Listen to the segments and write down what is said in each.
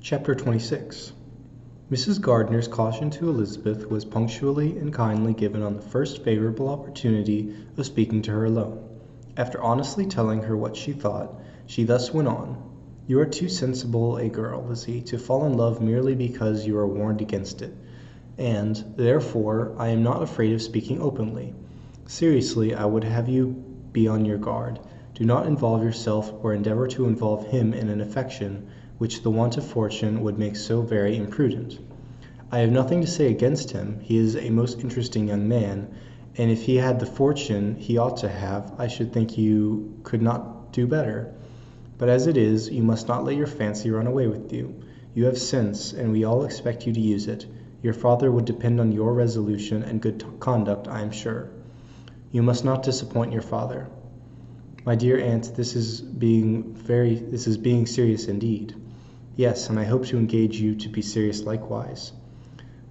Chapter 26. Mrs. Gardner's caution to Elizabeth was punctually and kindly given on the first favorable opportunity of speaking to her alone. After honestly telling her what she thought, she thus went on: "You are too sensible a girl, Lizzie, to fall in love merely because you are warned against it, and, therefore, I am not afraid of speaking openly. Seriously, I would have you be on your guard. Do not involve yourself or endeavor to involve him in an affection which the want of fortune would make so very imprudent. I have nothing to say against him. He is a most interesting young man, and if he had the fortune he ought to have, I should think you could not do better. But as it is, you must not let your fancy run away with you. You have sense, and we all expect you to use it. Your father would depend on your resolution and good conduct, I am sure. You must not disappoint your father." "My dear aunt, this is being serious indeed." "Yes, and I hope to engage you to be serious likewise."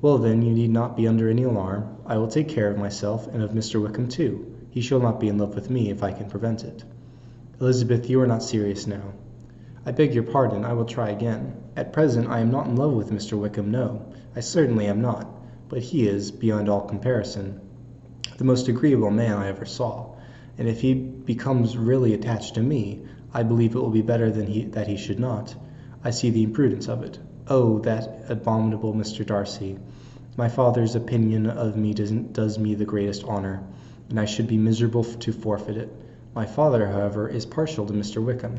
"Well, then, you need not be under any alarm. I will take care of myself, and of Mr. Wickham too. He shall not be in love with me if I can prevent it." "Elizabeth, you are not serious now." "I beg your pardon. I will try again. At present I am not in love with Mr. Wickham, no, I certainly am not, but he is, beyond all comparison, the most agreeable man I ever saw, and if he becomes really attached to me, I believe it will be better that he should not. I see the imprudence of it. Oh, that abominable Mr. Darcy! My father's opinion of me does me the greatest honor, and I should be miserable to forfeit it. My father, however, is partial to Mr. Wickham.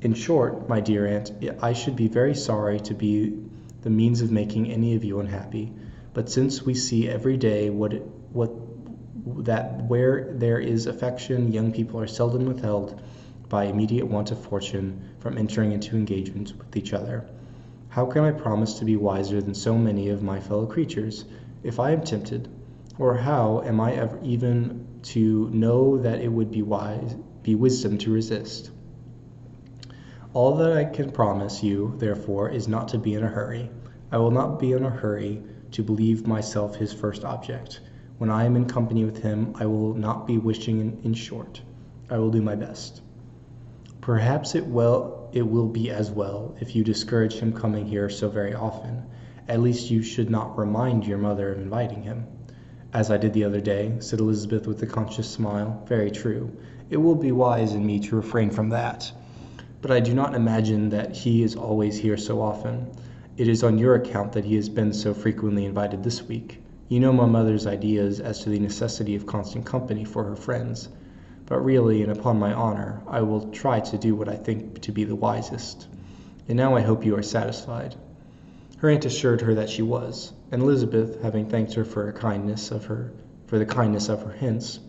In short, my dear aunt, I should be very sorry to be the means of making any of you unhappy, but since we see every day that where there is affection, young people are seldom withheld by immediate want of fortune from entering into engagements with each other. How can I promise to be wiser than so many of my fellow creatures, if I am tempted? Or how am I ever even to know that it would be wisdom to resist? All that I can promise you, therefore, is not to be in a hurry. I will not be in a hurry to believe myself his first object. When I am in company with him, I will not be wishing. In short, I will do my best. Perhaps it will be as well if you discourage him coming here so very often. At least you should not remind your mother of inviting him." "As I did the other day," said Elizabeth with a conscious smile. "Very true. It will be wise in me to refrain from that. But I do not imagine that he is always here so often. It is on your account that he has been so frequently invited this week. You know my mother's ideas as to the necessity of constant company for her friends. But really, and upon my honor, I will try to do what I think to be the wisest. And now I hope you are satisfied." Her aunt assured her that she was, and Elizabeth, having thanked her for the kindness of her hints,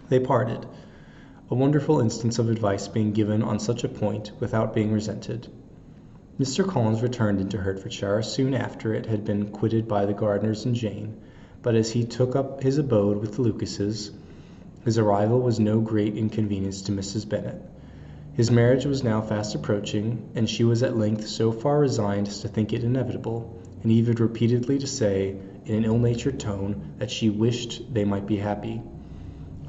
they parted, a wonderful instance of advice being given on such a point without being resented. Mr. Collins returned into Hertfordshire soon after it had been quitted by the Gardners and Jane, but as he took up his abode with the Lucases, his arrival was no great inconvenience to Mrs. Bennet. His marriage was now fast approaching, and she was at length so far resigned as to think it inevitable, and even repeatedly to say, in an ill-natured tone, that she wished they might be happy.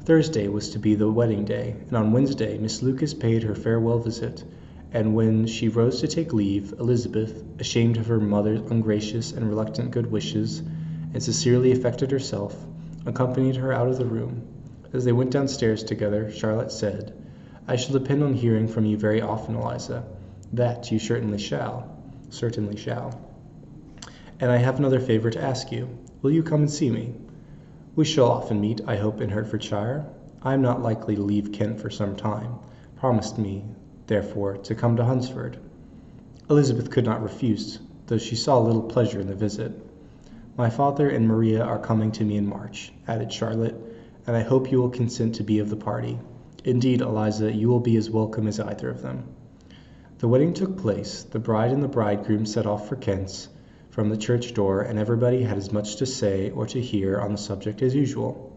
Thursday was to be the wedding day, and on Wednesday Miss Lucas paid her farewell visit, and when she rose to take leave, Elizabeth, ashamed of her mother's ungracious and reluctant good wishes, and sincerely affected herself, accompanied her out of the room. As they went downstairs together, Charlotte said, "I shall depend on hearing from you very often, Eliza." "That you certainly shall." "Certainly shall." "And I have another favor to ask you. Will you come and see me? We shall often meet, I hope, in Hertfordshire. I am not likely to leave Kent for some time. Promise me, therefore, to come to Hunsford." Elizabeth could not refuse, though she saw little pleasure in the visit. "My father and Maria are coming to me in March," added Charlotte, "and I hope you will consent to be of the party. Indeed, Eliza, you will be as welcome as either of them." The wedding took place. The bride and the bridegroom set off for Kent from the church door, and everybody had as much to say or to hear on the subject as usual.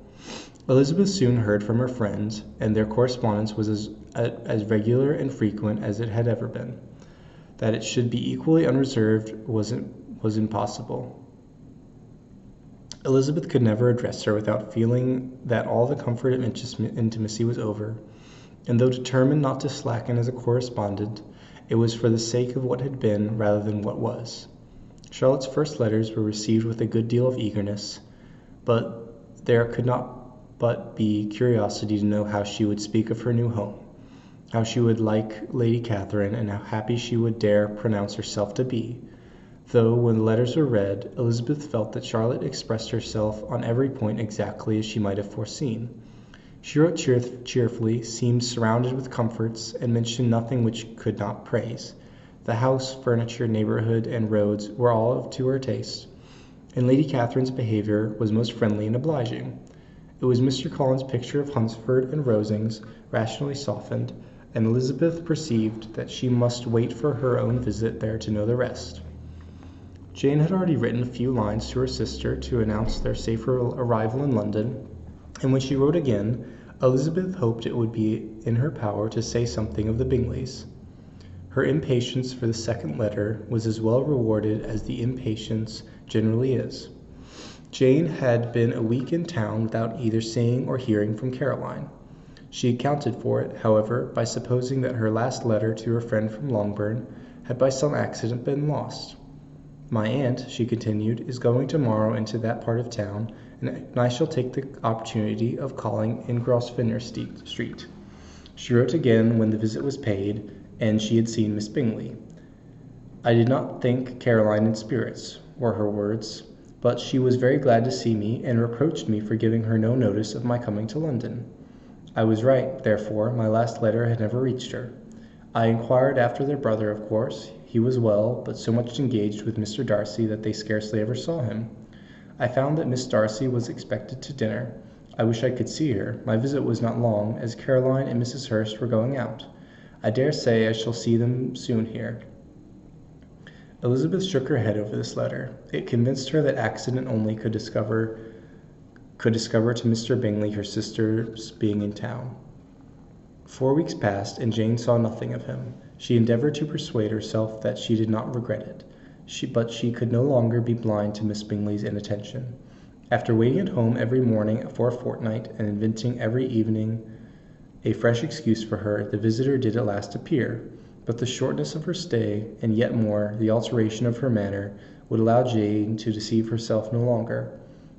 Elizabeth soon heard from her friends, and their correspondence was as regular and frequent as it had ever been. That it should be equally unreserved was impossible. Elizabeth could never address her without feeling that all the comfort of intimacy was over, and though determined not to slacken as a correspondent, It was for the sake of what had been rather than what was. Charlotte's first letters were received with a good deal of eagerness, but there could not but be curiosity to know how she would speak of her new home, how she would like Lady Catherine, and how happy she would dare pronounce herself to be. Though, when the letters were read, Elizabeth felt that Charlotte expressed herself on every point exactly as she might have foreseen. She wrote cheerfully, seemed surrounded with comforts, and mentioned nothing which could not praise. The house, furniture, neighborhood, and roads were all to her taste, and Lady Catherine's behavior was most friendly and obliging. It was Mr. Collins's picture of Hunsford and Rosings, rationally softened, and Elizabeth perceived that she must wait for her own visit there to know the rest. Jane had already written a few lines to her sister to announce their safer arrival in London, and when she wrote again, Elizabeth hoped it would be in her power to say something of the Bingleys. Her impatience for the second letter was as well rewarded as the impatience generally is. Jane had been a week in town without either seeing or hearing from Caroline. She accounted for it, however, by supposing that her last letter to her friend from Longbourn had by some accident been lost. "My aunt," she continued, "is going tomorrow into that part of town, and I shall take the opportunity of calling in Grosvenor Street." She wrote again when the visit was paid, and she had seen Miss Bingley. "I did not think Caroline in spirits," were her words, "but she was very glad to see me, and reproached me for giving her no notice of my coming to London. I was right, therefore my last letter had never reached her. I inquired after their brother, of course. He was well, but so much engaged with Mr. Darcy that they scarcely ever saw him. I found that Miss Darcy was expected to dinner. I wish I could see her. My visit was not long, as Caroline and Mrs. Hurst were going out. I dare say I shall see them soon here." Elizabeth shook her head over this letter. It convinced her that accident only could discover to Mr. Bingley her sister's being in town. 4 weeks passed, and Jane saw nothing of him. She endeavored to persuade herself that she did not regret it, but she could no longer be blind to Miss Bingley's inattention. After waiting at home every morning for a fortnight, and inventing every evening a fresh excuse for her, the visitor did at last appear, but the shortness of her stay, and yet more, the alteration of her manner, would allow Jane to deceive herself no longer.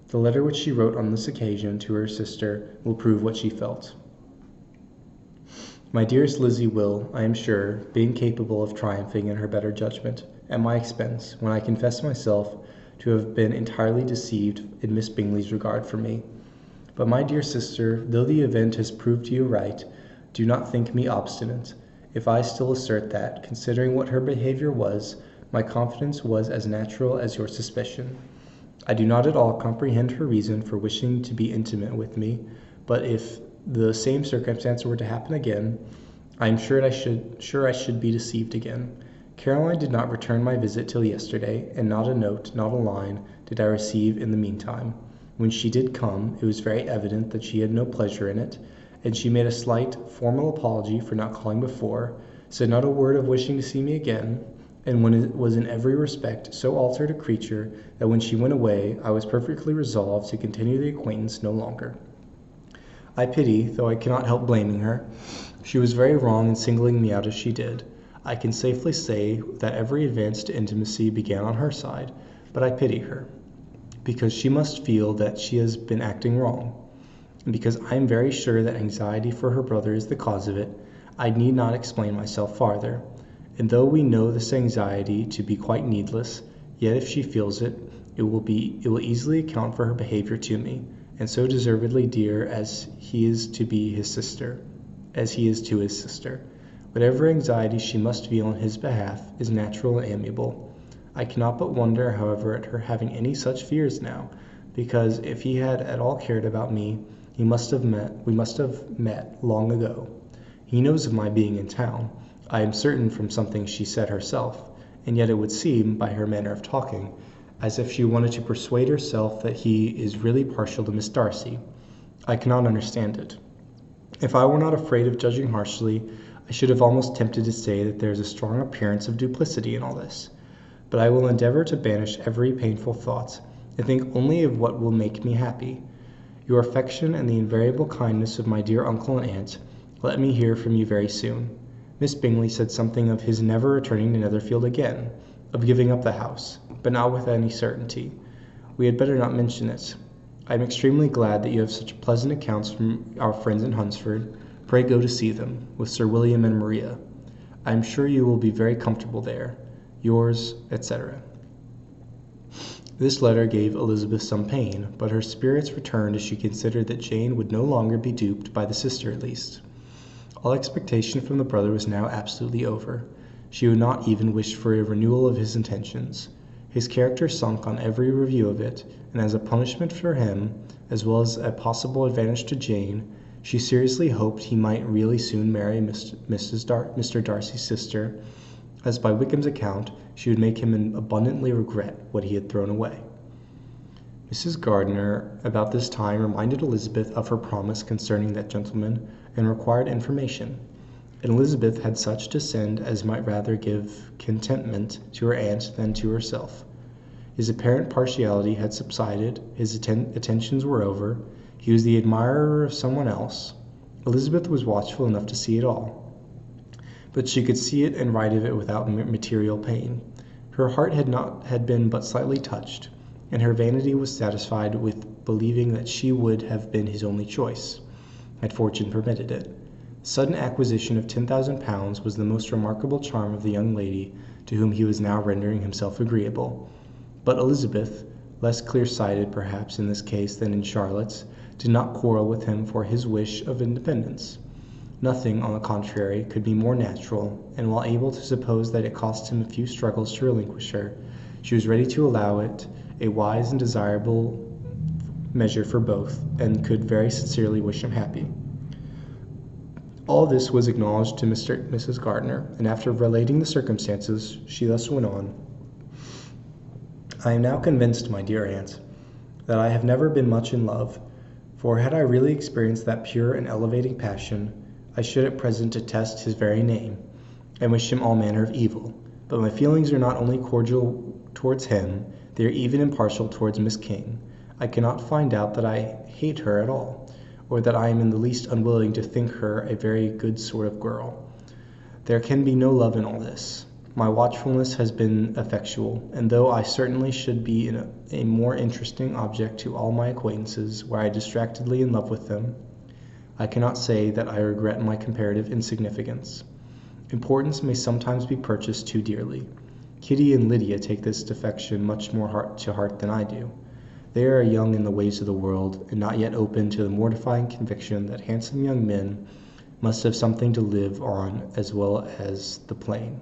The letter which she wrote on this occasion to her sister will prove what she felt. "My dearest Lizzie will, I am sure, be incapable of triumphing in her better judgment, at my expense, when I confess myself to have been entirely deceived in Miss Bingley's regard for me. But, my dear sister, though the event has proved you right, do not think me obstinate, if I still assert that, considering what her behaviour was, my confidence was as natural as your suspicion. I do not at all comprehend her reason for wishing to be intimate with me, but if the same circumstance were to happen again, I am sure I should be deceived again. Caroline did not return my visit till yesterday, and not a note, not a line, did I receive in the meantime. When she did come, it was very evident that she had no pleasure in it, and she made a slight, formal apology for not calling before, said not a word of wishing to see me again, and was in every respect so altered a creature that when she went away I was perfectly resolved to continue the acquaintance no longer. I pity, though I cannot help blaming her. She was very wrong in singling me out as she did. I can safely say that every advance to intimacy began on her side, but I pity her, because she must feel that she has been acting wrong, and because I am very sure that anxiety for her brother is the cause of it. I need not explain myself farther. And though we know this anxiety to be quite needless, yet if she feels it, it will easily account for her behavior to me, and so deservedly dear as he is to his sister. Whatever anxiety she must feel on his behalf is natural and amiable. I cannot but wonder, however, at her having any such fears now, because if he had at all cared about me, we must have met long ago. He knows of my being in town, I am certain, from something she said herself, and yet it would seem, by her manner of talking, as if she wanted to persuade herself that he is really partial to Miss Darcy. I cannot understand it. If I were not afraid of judging harshly, I should have almost tempted to say that there is a strong appearance of duplicity in all this. But I will endeavour to banish every painful thought, and think only of what will make me happy. Your affection and the invariable kindness of my dear uncle and aunt, let me hear from you very soon. Miss Bingley said something of his never returning to Netherfield again, of giving up the house, but not with any certainty. We had better not mention it. I am extremely glad that you have such pleasant accounts from our friends in Hunsford. Pray go to see them, with Sir William and Maria. I am sure you will be very comfortable there. Yours, etc. This letter gave Elizabeth some pain, but her spirits returned as she considered that Jane would no longer be duped, by the sister at least. All expectation from the brother was now absolutely over. She would not even wish for a renewal of his intentions. His character sunk on every review of it, and as a punishment for him, as well as a possible advantage to Jane, she seriously hoped he might really soon marry Mr. Darcy's sister, as by Wickham's account she would make him abundantly regret what he had thrown away. Mrs. Gardiner about this time reminded Elizabeth of her promise concerning that gentleman, and required information, and Elizabeth had such to send as might rather give contentment to her aunt than to herself. His apparent partiality had subsided, his attentions were over, he was the admirer of someone else. Elizabeth was watchful enough to see it all, but she could see it and write of it without material pain. Her heart had been but slightly touched, and her vanity was satisfied with believing that she would have been his only choice, had fortune permitted it. The sudden acquisition of £10,000 was the most remarkable charm of the young lady to whom he was now rendering himself agreeable. But Elizabeth, less clear-sighted perhaps in this case than in Charlotte's, did not quarrel with him for his wish of independence. Nothing, on the contrary, could be more natural, and while able to suppose that it cost him a few struggles to relinquish her, she was ready to allow it a wise and desirable measure for both, and could very sincerely wish him happy. All this was acknowledged to Mrs. Gardiner, and after relating the circumstances, she thus went on. I am now convinced, my dear aunt, that I have never been much in love, for had I really experienced that pure and elevating passion, I should at present detest his very name, and wish him all manner of evil. But my feelings are not only cordial towards him, they are even impartial towards Miss King. I cannot find out that I hate her at all, or that I am in the least unwilling to think her a very good sort of girl. There can be no love in all this. My watchfulness has been effectual, and though I certainly should be a more interesting object to all my acquaintances were I distractedly in love with them, I cannot say that I regret my comparative insignificance. Importance may sometimes be purchased too dearly. Kitty and Lydia take this defection much more to heart than I do. They are young in the ways of the world, and not yet open to the mortifying conviction that handsome young men must have something to live on as well as the plain.